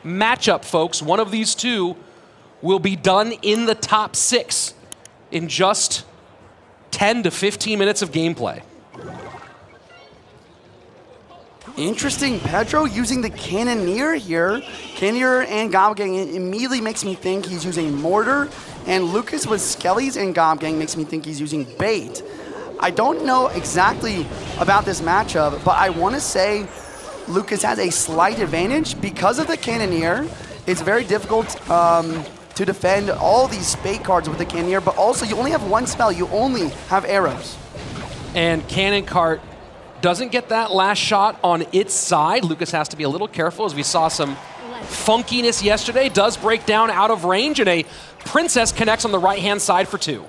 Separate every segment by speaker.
Speaker 1: matchup, folks. One of these two will be done in the top 6 in just 10 to 15 minutes of gameplay.
Speaker 2: Interesting, PEDRO using the Cannoneer here. Cannoneer and Gobgang immediately makes me think he's using Mortar, and Lucas with Skellies and Gobgang makes me think he's using Bait. I don't know exactly about this matchup, but I want to say Lucas has a slight advantage because of the Cannoneer. It's very difficult to defend all these Bait cards with the Cannoneer, but also you only have one spell, you only have arrows.
Speaker 1: And Cannon Cart doesn't get that last shot on its side. Lucas has to be a little careful, as we saw some funkiness yesterday. Does break down out of range, and a Princess connects on the right-hand side for 2.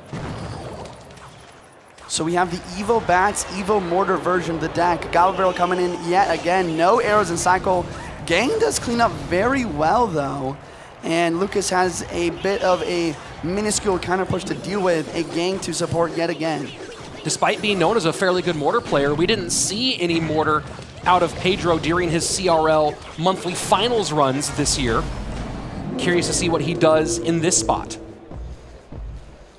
Speaker 2: So we have the Evo Bats, Evo Mortar version of the deck. Goblin Barrel coming in yet again. No arrows in cycle. Gang does clean up very well, though. And Lucas has a bit of a minuscule counter push to deal with. A Gang to support yet again.
Speaker 1: Despite being known as a fairly good Mortar player, we didn't see any Mortar out of PEDRO during his CRL monthly finals runs this year. Curious to see what he does in this spot.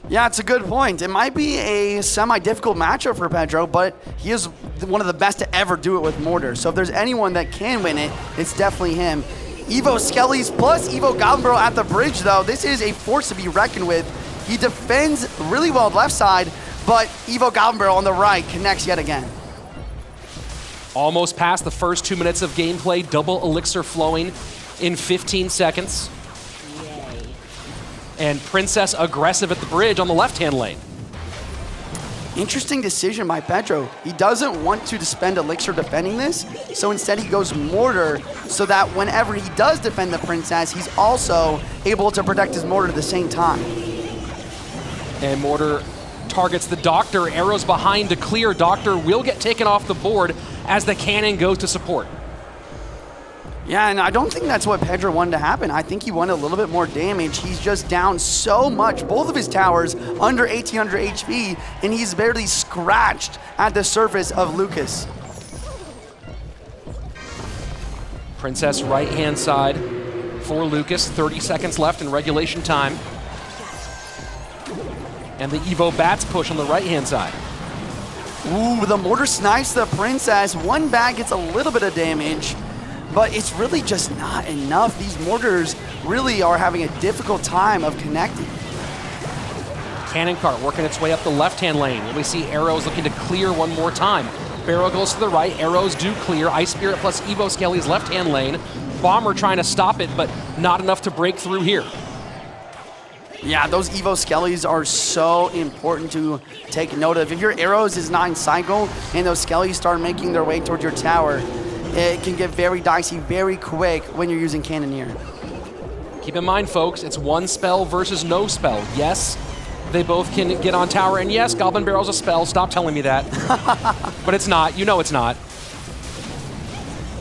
Speaker 2: Yeah, it's a good point. It might be a semi-difficult matchup for PEDRO, but he is one of the best to ever do it with Mortar. So if there's anyone that can win it, it's definitely him. Evo Skellies plus Evo Goblin Barrel at the bridge, though. This is a force to be reckoned with. He defends really well left side, but Evo Goblin Barrel on the right connects yet again.
Speaker 1: Almost past the first 2 minutes of gameplay. Double elixir flowing in 15 seconds. And Princess aggressive at the bridge on the left-hand lane.
Speaker 2: Interesting decision by PEDRO. He doesn't want to spend elixir defending this, so instead he goes Mortar so that whenever he does defend the Princess, he's also able to protect his Mortar at the same time.
Speaker 1: And Mortar targets the Doctor. Arrows behind to clear. Doctor will get taken off the board as the cannon goes to support.
Speaker 2: Yeah, and I don't think that's what PEDRO wanted to happen. I think he wanted a little bit more damage. He's just down so much. Both of his towers under 1800 HP, and he's barely scratched at the surface of Lucas.
Speaker 1: Princess right-hand side for Lucas. 30 seconds left in regulation time. And the Evo Bats push on the right-hand side.
Speaker 2: Ooh, the Mortar snipes the Princess. One bat gets a little bit of damage, but it's really just not enough. These Mortars really are having a difficult time of connecting.
Speaker 1: Cannon Cart working its way up the left-hand lane. And we see Arrows looking to clear one more time. Barrel goes to the right, Arrows do clear. Ice Spirit plus Evo Skelly's left-hand lane. Bomber trying to stop it, but not enough to break through here.
Speaker 2: Yeah, those Evo Skellies are so important to take note of. If your Arrows is not in cycle and those Skellies start making their way towards your tower, it can get very dicey very quick when you're using Cannoneer.
Speaker 1: Keep in mind, folks, it's one spell versus no spell. Yes, they both can get on tower, and yes, Goblin Barrel's a spell. Stop telling me that. But it's not. You know it's not.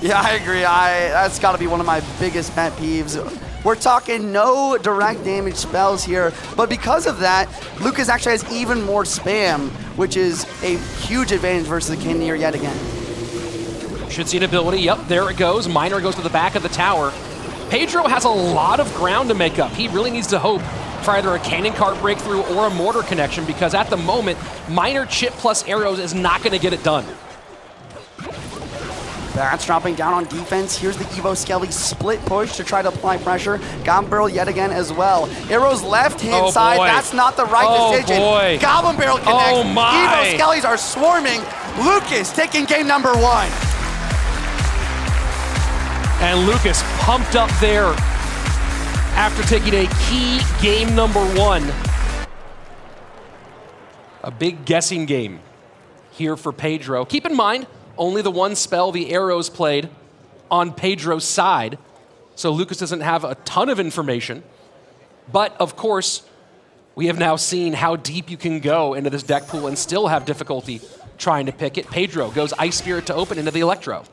Speaker 2: Yeah, I agree. That's got to be one of my biggest pet peeves. We're talking no direct damage spells here, but because of that, Lucas actually has even more spam, which is a huge advantage versus the Cannoneer yet again.
Speaker 1: Should see an ability. Yep, there it goes. Miner goes to the back of the tower. PEDRO has a lot of ground to make up. He really needs to hope for either a Cannon Cart breakthrough or a Mortar connection, because at the moment, Miner chip plus Arrows is not going to get it done.
Speaker 2: Bats dropping down on defense. Here's the Evo Skelly split push to try to apply pressure. Goblin Barrel yet again as well. Arrows left-hand side.
Speaker 1: Boy.
Speaker 2: That's not the right decision.
Speaker 1: Boy.
Speaker 2: Goblin Barrel connects.
Speaker 1: Oh my.
Speaker 2: Evo Skellies are swarming. Lucas taking game number 1.
Speaker 1: And Lucas pumped up there after taking a key game number 1. A big guessing game here for PEDRO. Keep in mind, only the one spell the Arrows played on PEDRO's side, so Lucas doesn't have a ton of information. But of course, we have now seen how deep you can go into this deck pool and still have difficulty trying to pick it. PEDRO goes Ice Spirit to open into the Electro.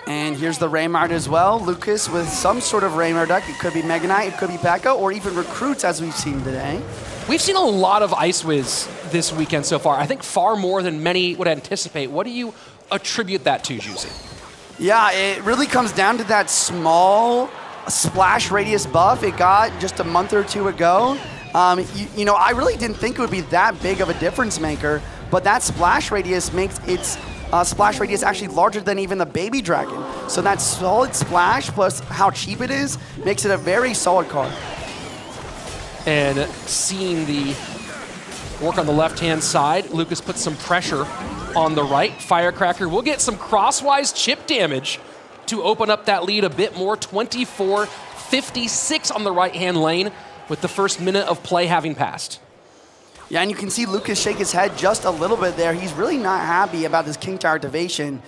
Speaker 2: And here's the Raymart as well. Lucas with some sort of Raymart deck. It could be Mega Knight, it could be P.E.K.K.A, or even Recruits as we've seen today.
Speaker 1: We've seen a lot of Ice Wiz this weekend so far. I think far more than many would anticipate. What do you attribute that to, Juicy?
Speaker 2: Yeah, it really comes down to that small splash radius buff it got just a month or two ago. You know, I really didn't think it would be that big of a difference maker, but that splash radius makes its splash radius actually larger than even the baby dragon. So that solid splash plus how cheap it is makes it a very solid card.
Speaker 1: And seeing the work on the left-hand side, Lucas puts some pressure on the right. Firecracker will get some crosswise chip damage to open up that lead a bit more. 24-56 on the right-hand lane with the first minute of play having passed.
Speaker 2: Yeah, and you can see Lucas shake his head just a little bit there. He's really not happy about this King Tower activation.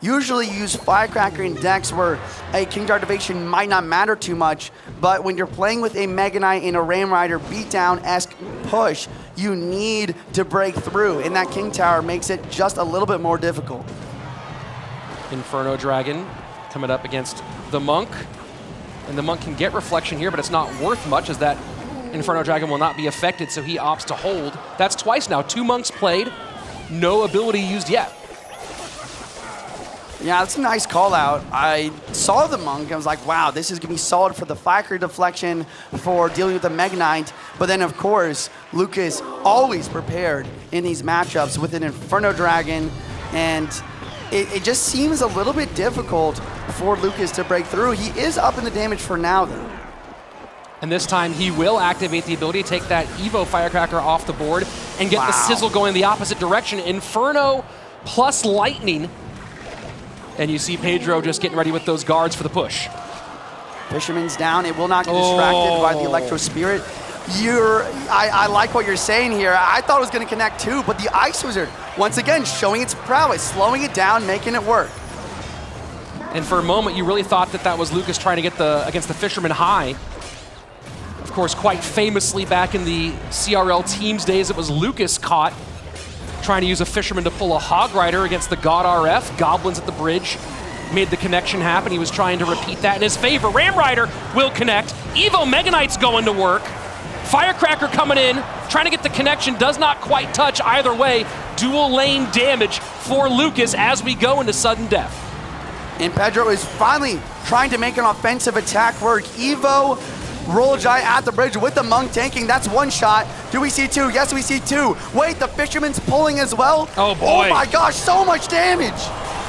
Speaker 2: Usually you use Firecracker in decks where a King Tower activation might not matter too much, but when you're playing with a Mega Knight in a Ram Rider beatdown-esque push, you need to break through, and that King Tower makes it just a little bit more difficult.
Speaker 1: Inferno Dragon coming up against the Monk, and the Monk can get reflection here, but it's not worth much as that Inferno Dragon will not be affected, so he opts to hold. That's twice now. 2 Monks played, no ability used yet.
Speaker 2: Yeah, that's a nice call out. I saw the Monk, I was like, wow, this is gonna be solid for the Firecracker deflection, for dealing with the Mega Knight. But then of course, Lucas always prepared in these matchups with an Inferno Dragon, and it just seems a little bit difficult for Lucas to break through. He is up in the damage for now though.
Speaker 1: And this time he will activate the ability to take that Evo Firecracker off the board and get the sizzle going the opposite direction. Inferno plus Lightning. And you see Pedro just getting ready with those guards for the push.
Speaker 2: Fisherman's down. It will not get distracted by the Electro Spirit. I like what you're saying here. I thought it was going to connect too, but the Ice Wizard, once again, showing its prowess, slowing it down, making it work.
Speaker 1: And for a moment, you really thought that that was Lucas trying to get against the Fisherman high. Of course, quite famously back in the CRL teams days, it was Lucas caught trying to use a Fisherman to pull a Hog Rider against the God RF. Goblins at the bridge made the connection happen. He was trying to repeat that in his favor. Ram Rider will connect. Evo Mega Knight's going to work. Firecracker coming in, trying to get the connection, does not quite touch either way. Dual lane damage for Lucas as we go into sudden death.
Speaker 2: And PEDRO is finally trying to make an offensive attack work. Evo, Roll Giant at the bridge with the Monk tanking. That's one shot. Do we see two? Yes, we see two. Wait, the Fisherman's pulling as well?
Speaker 1: Oh boy.
Speaker 2: Oh my gosh, so much damage.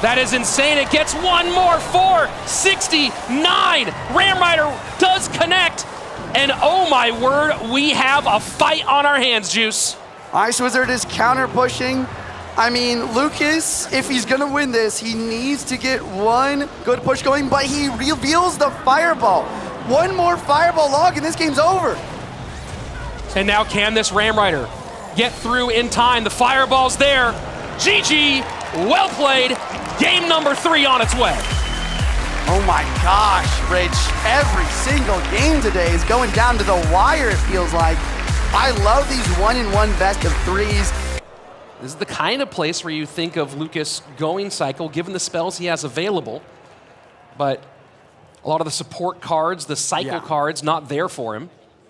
Speaker 1: That is insane. It gets one more. 469. Ram Rider does connect. And oh my word, we have a fight on our hands, Juice.
Speaker 2: Ice Wizard is counter pushing. I mean, Lucas, if he's gonna win this, he needs to get one good push going, but he reveals the Fireball. One more Fireball log and this game's over.
Speaker 1: And now can this Ram Rider get through in time? The Fireball's there. GG, well played. Game number 3 on its way.
Speaker 2: Oh my gosh, Rich. Every single game today is going down to the wire, it feels like. I love these 1-in-1 best of 3s.
Speaker 1: This is the kind of place where you think of Lucas going cycle, given the spells he has available. But a lot of the support cards, the cycle cards, not there for him.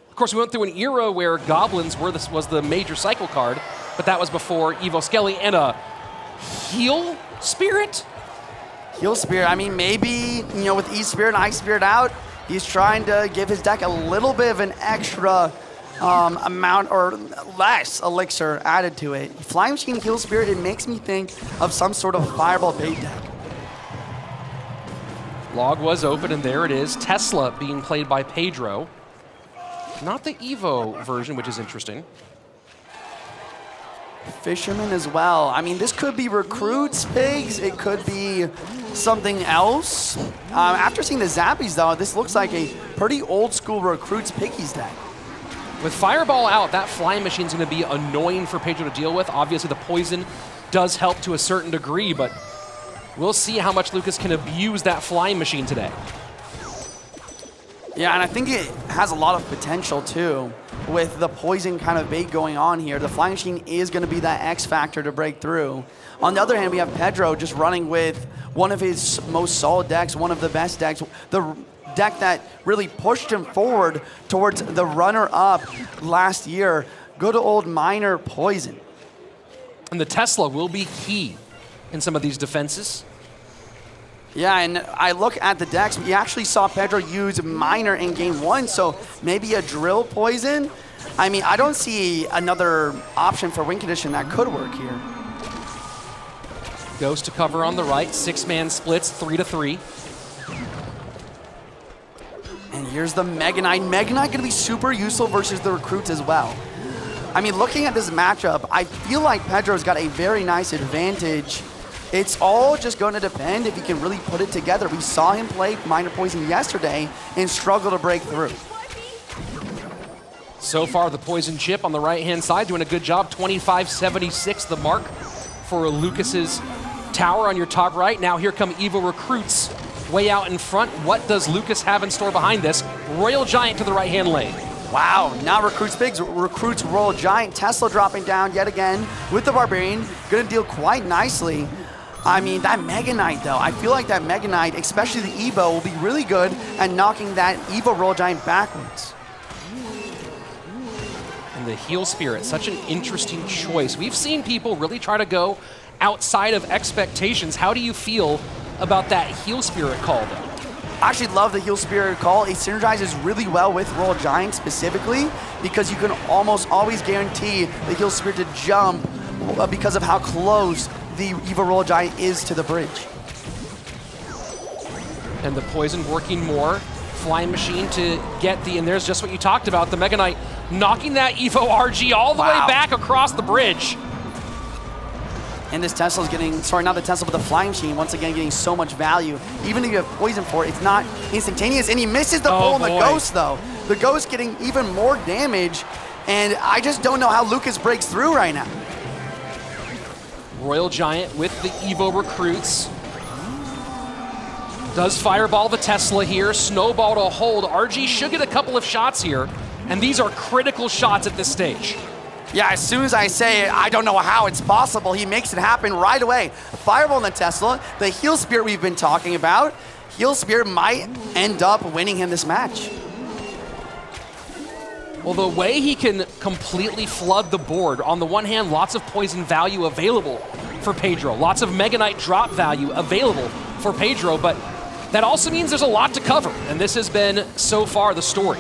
Speaker 1: Of course, we went through an era where Goblins was the major cycle card, but that was before Evo Skelly and a Heal Spirit?
Speaker 2: Heal Spirit, I mean, maybe, you know, with E-Spirit and Ice-Spirit out, he's trying to give his deck a little bit of an extra amount or less elixir added to it. Flying Machine Heal Spirit, it makes me think of some sort of Fireball bait deck.
Speaker 1: Log was open, and there it is. Tesla being played by Pedro. Not the Evo version, which is interesting.
Speaker 2: Fisherman as well. I mean, this could be Recruits Pigs. It could be something else. After seeing the Zappies, though, this looks like a pretty old school Recruits Piggies deck.
Speaker 1: With Fireball out, that Flying Machine's going to be annoying for Pedro to deal with. Obviously, the poison does help to a certain degree, but we'll see how much Lucas can abuse that Flying Machine today.
Speaker 2: Yeah, and I think it has a lot of potential, too, with the poison kind of bait going on here. The Flying Machine is going to be that X factor to break through. On the other hand, we have Pedro just running with one of his most solid decks, one of the best decks, the deck that really pushed him forward towards the runner-up last year, good old Miner Poison.
Speaker 1: And the Tesla will be key in some of these defenses.
Speaker 2: Yeah, and I look at the decks, we actually saw Pedro use Miner in game 1, so maybe a Drill Poison. I mean, I don't see another option for win condition that could work here.
Speaker 1: Goes to cover on the right, 6-man splits, 3-3.
Speaker 2: And here's the Mega Knight. Mega Knight gonna be super useful versus the recruits as well. I mean, looking at this matchup, I feel like Pedro's got a very nice advantage. It's all just going to depend if he can really put it together. We saw him play Miner Poison yesterday and struggle to break through.
Speaker 1: So far, the Poison Chip on the right-hand side doing a good job. 2576, the mark for Lucas's tower on your top right. Now here come Evo Recruits way out in front. What does Lucas have in store behind this? Royal Giant to the right-hand lane.
Speaker 2: Wow, now Recruits Bigs, Recruits Royal Giant. Tesla dropping down yet again with the Barbarian. Gonna deal quite nicely. I mean, that Mega Knight, though, I feel like that Mega Knight, especially the Evo, will be really good at knocking that Evo Royal Giant backwards.
Speaker 1: And the Heal Spirit, such an interesting choice. We've seen people really try to go outside of expectations. How do you feel about that Heal Spirit call, though?
Speaker 2: I actually love the Heal Spirit call. It synergizes really well with Royal Giant specifically because you can almost always guarantee the Heal Spirit to jump because of how close the Evo Royal Giant is to the bridge.
Speaker 1: And the Poison working more. Flying Machine to get the, and there's just what you talked about, the Mega Knight knocking that Evo RG all the way back across the bridge.
Speaker 2: And this Tesla's getting, sorry, not the Tesla, but the Flying Machine, once again getting so much value. Even if you have Poison for it, it's not instantaneous. And he misses the pull on the Ghost, though. The Ghost getting even more damage, and I just don't know how Lucas breaks through right now.
Speaker 1: Royal Giant with the Evo Recruits. Does fireball the Tesla here. Snowball to hold. RG should get a couple of shots here, and these are critical shots at this stage.
Speaker 2: Yeah, as soon as I say it, I don't know how it's possible. He makes it happen right away. Fireball on the Tesla, the Heal Spirit we've been talking about. Heal Spirit might end up winning him this match.
Speaker 1: Well, the way he can completely flood the board, on the one hand, lots of Poison value available for Pedro, lots of Mega Knight drop value available for Pedro, but that also means there's a lot to cover, and this has been, so far, the story.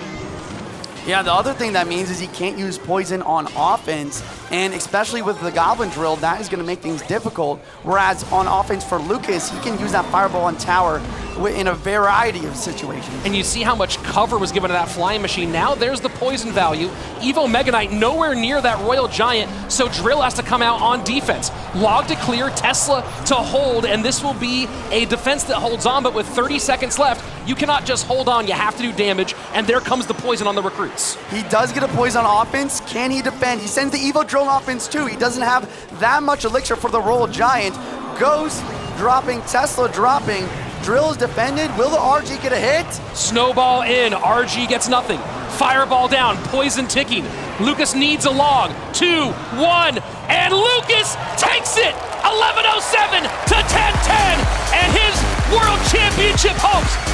Speaker 2: Yeah, the other thing that means is he can't use Poison on offense, and especially with the Goblin Drill, that is going to make things difficult, whereas on offense for Lucas, he can use that Fireball on tower in a variety of situations.
Speaker 1: And you see how much cover was given to that Flying Machine. Now there's the Poison value. Evo Mega Knight nowhere near that Royal Giant, so Drill has to come out on defense. Log to clear, Tesla to hold, and this will be a defense that holds on, but with 30 seconds left, you cannot just hold on, you have to do damage, and there comes the Poison on the Recruits.
Speaker 2: He does get a Poison on offense. Can he defend? He sends the Evo Drill on offense too. He doesn't have that much elixir for the Royal Giant. Ghost dropping, Tesla dropping. Drill is defended. Will the RG get a hit?
Speaker 1: Snowball in, RG gets nothing. Fireball down, Poison ticking. Lucas needs a log. 2, 1, and Lucas takes it! 11:07 to 10:10, and his World Championship hopes